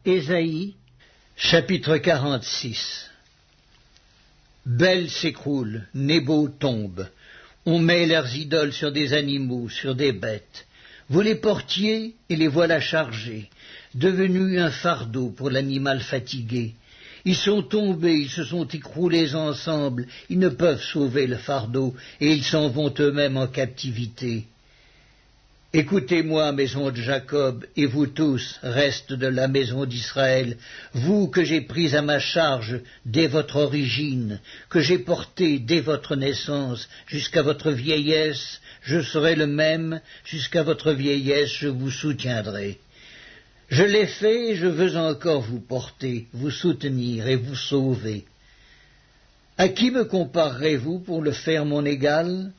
Ésaïe, chapitre 46. Bel s'écroule, Nébo tombe. On met leurs idoles sur des animaux, sur des bêtes. Vous les portiez et les voilà chargés, devenus un fardeau pour l'animal fatigué. Ils sont tombés, ils se sont écroulés ensemble, ils ne peuvent sauver le fardeau, et ils s'en vont eux-mêmes en captivité. Écoutez-moi, maison de Jacob, et vous tous, restes de la maison d'Israël, vous que j'ai pris à ma charge dès votre origine, que j'ai porté dès votre naissance, jusqu'à votre vieillesse, je serai le même, jusqu'à votre vieillesse, je vous soutiendrai. Je l'ai fait et je veux encore vous porter, vous soutenir et vous sauver. À qui me comparerez-vous pour le faire mon égal ?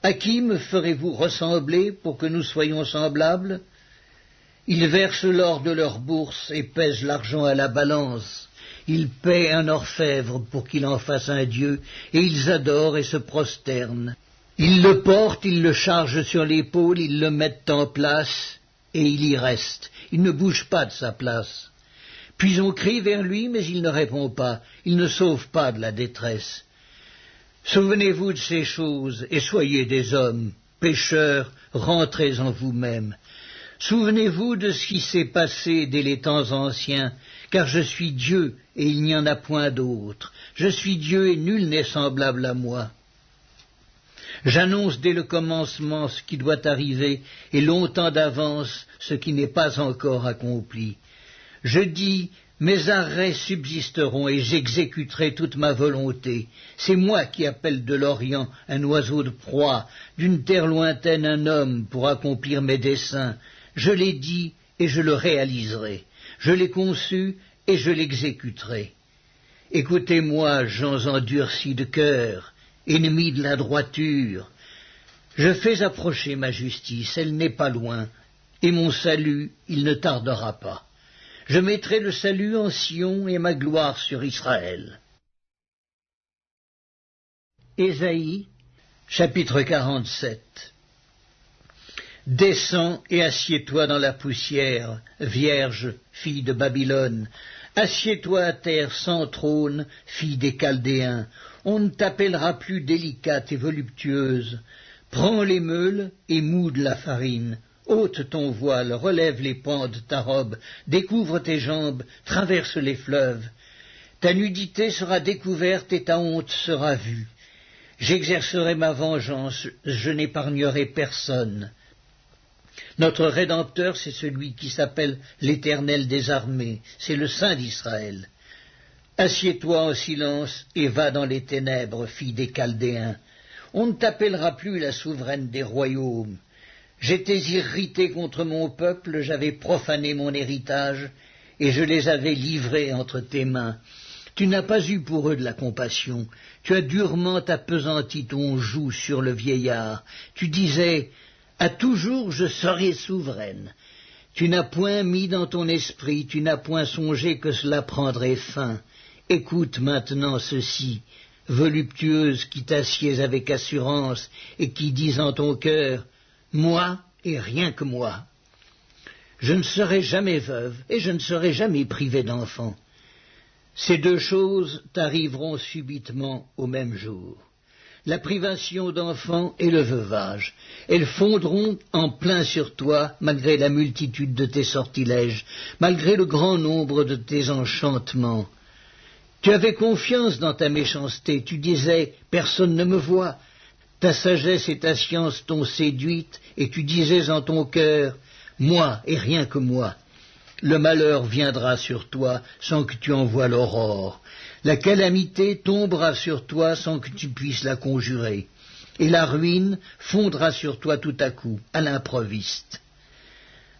À qui me ferez-vous ressembler pour que nous soyons semblables? Ils versent l'or de leur bourse et pèsent l'argent à la balance. Ils paient un orfèvre pour qu'il en fasse un dieu, et ils adorent et se prosternent. Ils le portent, ils le chargent sur l'épaule, ils le mettent en place, et il y reste. Il ne bouge pas de sa place. Puis on crie vers lui, mais il ne répond pas. Il ne sauve pas de la détresse. Souvenez-vous de ces choses, et soyez des hommes. Pécheurs, rentrez en vous-même. Souvenez-vous de ce qui s'est passé dès les temps anciens, car je suis Dieu, et il n'y en a point d'autre. Je suis Dieu, et nul n'est semblable à moi. J'annonce dès le commencement ce qui doit arriver, et longtemps d'avance ce qui n'est pas encore accompli. Je dis, mes arrêts subsisteront, et j'exécuterai toute ma volonté. C'est moi qui appelle de l'Orient un oiseau de proie, d'une terre lointaine un homme pour accomplir mes desseins. Je l'ai dit, et je le réaliserai. Je l'ai conçu, et je l'exécuterai. Écoutez-moi, gens endurcis de cœur, ennemis de la droiture. Je fais approcher ma justice, elle n'est pas loin, et mon salut, il ne tardera pas. Je mettrai le salut en Sion et ma gloire sur Israël. Ésaïe, chapitre 47. Descends et assieds-toi dans la poussière, vierge, fille de Babylone. Assieds-toi à terre sans trône, fille des Chaldéens. On ne t'appellera plus délicate et voluptueuse. Prends les meules et moude la farine. Ôte ton voile, relève les pans de ta robe, découvre tes jambes, traverse les fleuves. Ta nudité sera découverte et ta honte sera vue. J'exercerai ma vengeance, je n'épargnerai personne. Notre Rédempteur, c'est celui qui s'appelle l'Éternel des armées, c'est le Saint d'Israël. Assieds-toi en silence et va dans les ténèbres, fille des Chaldéens. On ne t'appellera plus la souveraine des royaumes. J'étais irrité contre mon peuple, j'avais profané mon héritage, et je les avais livrés entre tes mains. Tu n'as pas eu pour eux de la compassion, tu as durement appesanti ton joug sur le vieillard. Tu disais, à toujours je serai souveraine. Tu n'as point mis dans ton esprit, tu n'as point songé que cela prendrait fin. Écoute maintenant ceci, voluptueuse qui t'assieds avec assurance, et qui dis en ton cœur, moi et rien que moi. Je ne serai jamais veuve et je ne serai jamais privée d'enfant. Ces deux choses t'arriveront subitement au même jour. La privation d'enfants et le veuvage. Elles fondront en plein sur toi, malgré la multitude de tes sortilèges, malgré le grand nombre de tes enchantements. Tu avais confiance dans ta méchanceté, tu disais « personne ne me voit ». Ta sagesse et ta science t'ont séduite, et tu disais en ton cœur, moi et rien que moi. Le malheur viendra sur toi sans que tu en voies l'aurore. La calamité tombera sur toi sans que tu puisses la conjurer. Et la ruine fondra sur toi tout à coup, à l'improviste.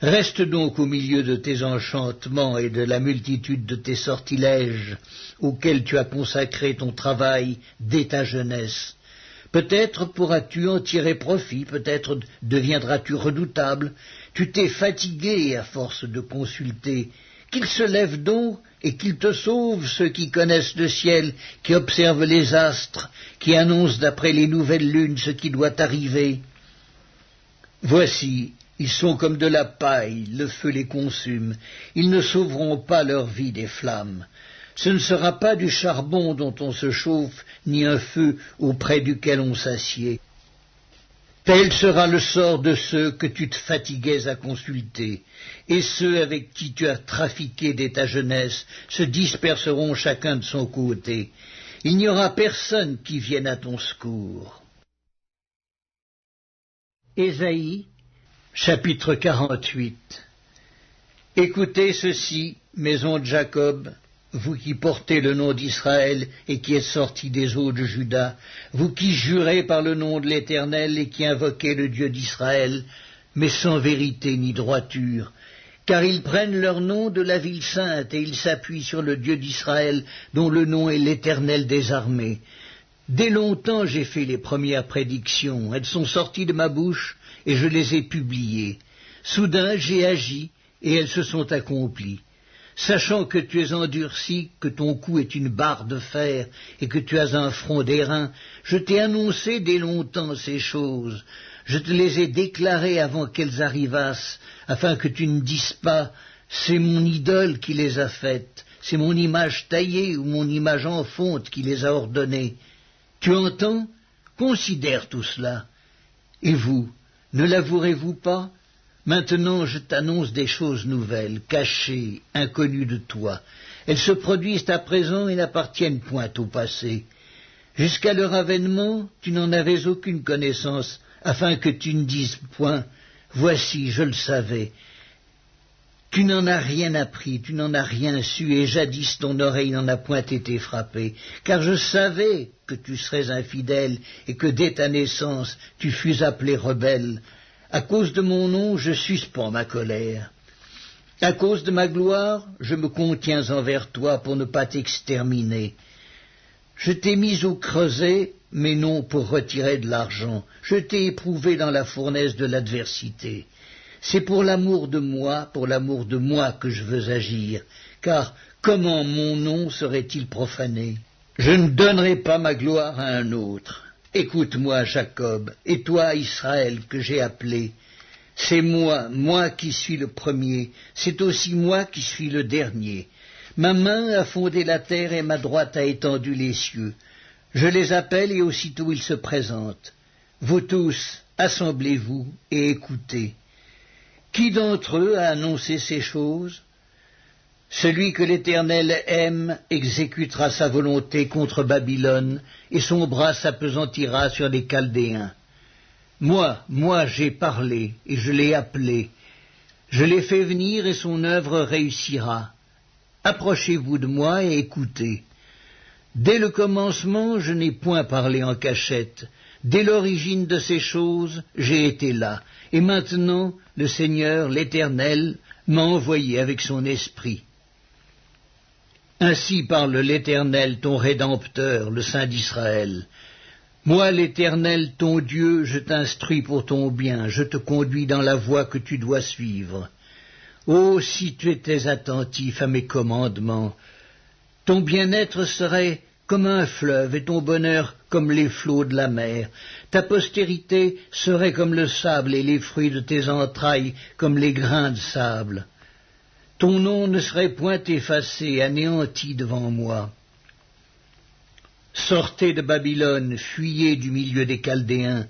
Reste donc au milieu de tes enchantements et de la multitude de tes sortilèges, auxquels tu as consacré ton travail dès ta jeunesse. Peut-être pourras-tu en tirer profit, peut-être deviendras-tu redoutable. Tu t'es fatigué à force de consulter. Qu'il se lève donc et qu'il te sauve ceux qui connaissent le ciel, qui observent les astres, qui annoncent d'après les nouvelles lunes ce qui doit arriver. Voici, Ils sont comme de la paille, le feu les consume, ils ne sauveront pas leur vie des flammes. Ce ne sera pas du charbon dont on se chauffe, ni un feu auprès duquel on s'assied. Tel sera le sort de ceux que tu te fatiguais à consulter, et ceux avec qui tu as trafiqué dès ta jeunesse se disperseront chacun de son côté. Il n'y aura personne qui vienne à ton secours. Ésaïe, chapitre 48. Écoutez ceci, maison de Jacob, vous qui portez le nom d'Israël et qui êtes sortis des eaux de Juda, vous qui jurez par le nom de l'Éternel et qui invoquez le Dieu d'Israël, mais sans vérité ni droiture, car ils prennent leur nom de la ville sainte et ils s'appuient sur le Dieu d'Israël, dont le nom est l'Éternel des armées. Dès longtemps j'ai fait les premières prédictions, elles sont sorties de ma bouche et je les ai publiées. Soudain j'ai agi et elles se sont accomplies. Sachant que tu es endurci, que ton cou est une barre de fer, et que tu as un front d'airain, je t'ai annoncé dès longtemps ces choses. Je te les ai déclarées avant qu'elles arrivassent, afin que tu ne dises pas « c'est mon idole qui les a faites, c'est mon image taillée ou mon image en fonte qui les a ordonnées. » Tu entends? Considère tout cela. Et vous, ne l'avouerez-vous pas? Maintenant je t'annonce des choses nouvelles, cachées, inconnues de toi. Elles se produisent à présent et n'appartiennent point au passé. Jusqu'à leur avènement, tu n'en avais aucune connaissance, afin que tu ne dises point « Voici, je le savais ». Tu n'en as rien appris, tu n'en as rien su, et jadis ton oreille n'en a point été frappée, car je savais que tu serais infidèle, et que dès ta naissance tu fus appelé rebelle. À cause de mon nom, je suspends ma colère. À cause de ma gloire, je me contiens envers toi pour ne pas t'exterminer. Je t'ai mis au creuset, mais non pour retirer de l'argent. Je t'ai éprouvé dans la fournaise de l'adversité. C'est pour l'amour de moi que je veux agir, car comment mon nom serait-il profané? Je ne donnerai pas ma gloire à un autre. Écoute-moi, Jacob, et toi, Israël, que j'ai appelé. C'est moi qui suis le premier, c'est aussi moi qui suis le dernier. Ma main a fondé la terre et ma droite a étendu les cieux. Je les appelle et aussitôt ils se présentent. Vous tous, assemblez-vous et écoutez. Qui d'entre eux a annoncé ces choses? Celui que l'Éternel aime exécutera sa volonté contre Babylone, et son bras s'appesantira sur les Chaldéens. Moi, j'ai parlé, et je l'ai appelé. Je l'ai fait venir, et son œuvre réussira. Approchez-vous de moi et écoutez. Dès le commencement, je n'ai point parlé en cachette. Dès l'origine de ces choses, j'ai été là. Et maintenant, le Seigneur, l'Éternel, m'a envoyé avec son esprit. Ainsi parle l'Éternel, ton Rédempteur, le Saint d'Israël. Moi, l'Éternel, ton Dieu, je t'instruis pour ton bien, je te conduis dans la voie que tu dois suivre. Oh, si tu étais attentif à mes commandements, ton bien-être serait comme un fleuve et ton bonheur comme les flots de la mer. Ta postérité serait comme le sable et les fruits de tes entrailles comme les grains de sable. Ton nom ne serait point effacé, anéanti devant moi. Sortez de Babylone, fuyez du milieu des Chaldéens.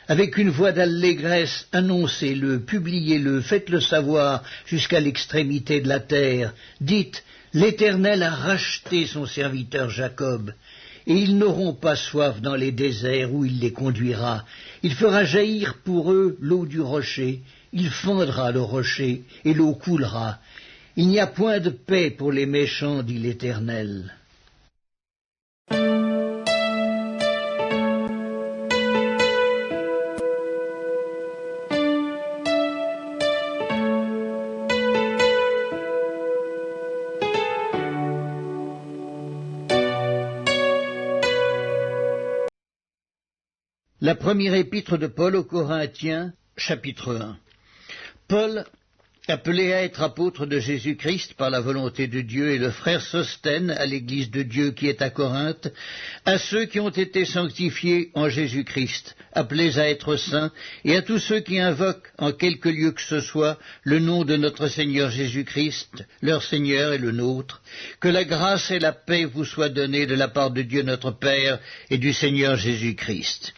Avec une voix d'allégresse, annoncez-le, publiez-le, faites-le savoir jusqu'à l'extrémité de la terre. Dites, l'Éternel a racheté son serviteur Jacob, et ils n'auront pas soif dans les déserts où il les conduira. Il fera jaillir pour eux l'eau du rocher, il fendra le rocher, et l'eau coulera. Il n'y a point de paix pour les méchants, dit l'Éternel. La première épître de Paul aux Corinthiens, chapitre 1. Paul, appelé à être apôtre de Jésus-Christ par la volonté de Dieu, et le frère Sosthène à l'Église de Dieu qui est à Corinthe, à ceux qui ont été sanctifiés en Jésus-Christ, appelés à être saints, et à tous ceux qui invoquent en quelque lieu que ce soit le nom de notre Seigneur Jésus-Christ, leur Seigneur et le nôtre, que la grâce et la paix vous soient données de la part de Dieu notre Père et du Seigneur Jésus-Christ.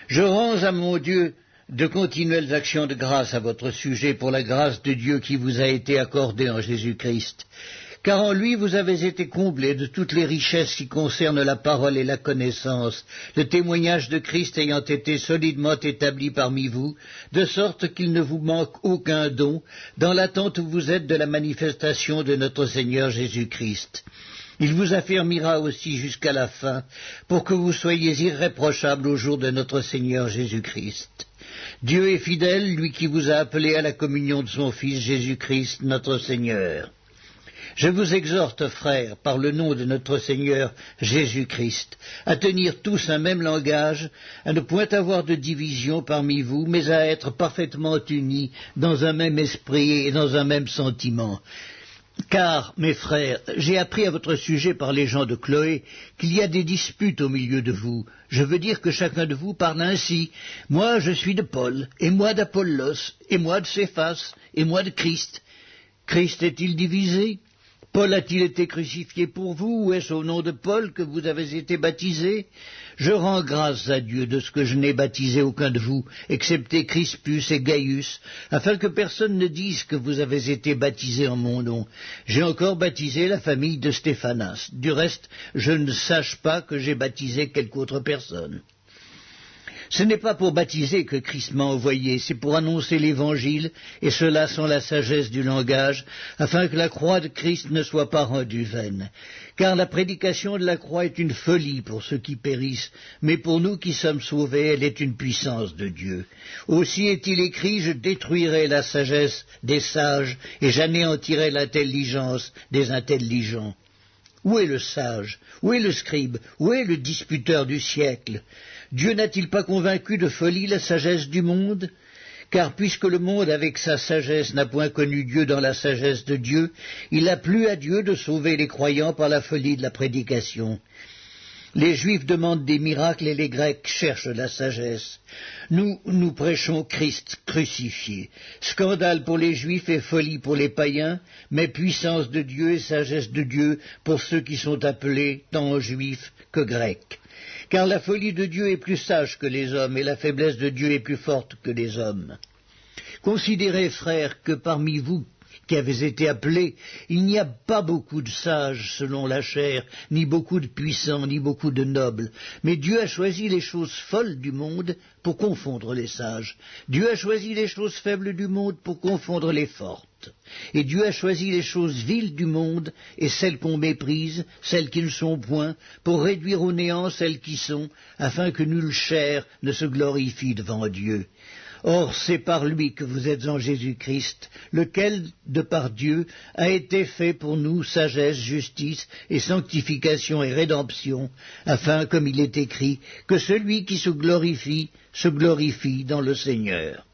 Je rends à mon Dieu de continuelles actions de grâce à votre sujet pour la grâce de Dieu qui vous a été accordée en Jésus-Christ. Car en lui vous avez été comblés de toutes les richesses qui concernent la parole et la connaissance, le témoignage de Christ ayant été solidement établi parmi vous, de sorte qu'il ne vous manque aucun don, dans l'attente où vous êtes de la manifestation de notre Seigneur Jésus-Christ. Il vous affermira aussi jusqu'à la fin, pour que vous soyez irréprochables au jour de notre Seigneur Jésus-Christ. Dieu est fidèle, lui qui vous a appelé à la communion de son Fils Jésus-Christ, notre Seigneur. Je vous exhorte, frères, par le nom de notre Seigneur Jésus-Christ, à tenir tous un même langage, à ne point avoir de division parmi vous, mais à être parfaitement unis dans un même esprit et dans un même sentiment. Car, mes frères, j'ai appris à votre sujet par les gens de Chloé qu'il y a des disputes au milieu de vous. Je veux dire que chacun de vous parle ainsi. Moi, je suis de Paul, et moi d'Apollos, et moi de Céphas, et moi de Christ. Christ est-il divisé? Paul a-t-il été crucifié pour vous, ou est-ce au nom de Paul que vous avez été baptisés? Je rends grâce à Dieu de ce que je n'ai baptisé aucun de vous, excepté Crispus et Gaius, afin que personne ne dise que vous avez été baptisés en mon nom. J'ai encore baptisé la famille de Stéphanas. Du reste, je ne sache pas que j'ai baptisé quelque autre personne. Ce n'est pas pour baptiser que Christ m'a envoyé, c'est pour annoncer l'Évangile, et cela sans la sagesse du langage, afin que la croix de Christ ne soit pas rendue vaine. Car la prédication de la croix est une folie pour ceux qui périssent, mais pour nous qui sommes sauvés, elle est une puissance de Dieu. Aussi est-il écrit, je détruirai la sagesse des sages, et j'anéantirai l'intelligence des intelligents. Où est le sage? Où est le scribe? Où est le disputeur du siècle? Dieu n'a-t-il pas convaincu de folie la sagesse du monde? Car puisque le monde avec sa sagesse n'a point connu Dieu dans la sagesse de Dieu, il a plu à Dieu de sauver les croyants par la folie de la prédication. Les Juifs demandent des miracles et les Grecs cherchent la sagesse. Nous prêchons Christ crucifié. Scandale pour les Juifs et folie pour les païens, mais puissance de Dieu et sagesse de Dieu pour ceux qui sont appelés tant Juifs que Grecs. Car la folie de Dieu est plus sage que les hommes, et la faiblesse de Dieu est plus forte que les hommes. Considérez, frères, que parmi vous qui avez été appelés, il n'y a pas beaucoup de sages selon la chair, ni beaucoup de puissants, ni beaucoup de nobles. Mais Dieu a choisi les choses folles du monde pour confondre les sages. Dieu a choisi les choses faibles du monde pour confondre les fortes. Et Dieu a choisi les choses viles du monde et celles qu'on méprise, celles qui ne sont point, pour réduire au néant celles qui sont, afin que nulle chair ne se glorifie devant Dieu. Or, c'est par lui que vous êtes en Jésus-Christ, lequel, de par Dieu, a été fait pour nous sagesse, justice et sanctification et rédemption, afin, comme il est écrit, que celui qui se glorifie dans le Seigneur.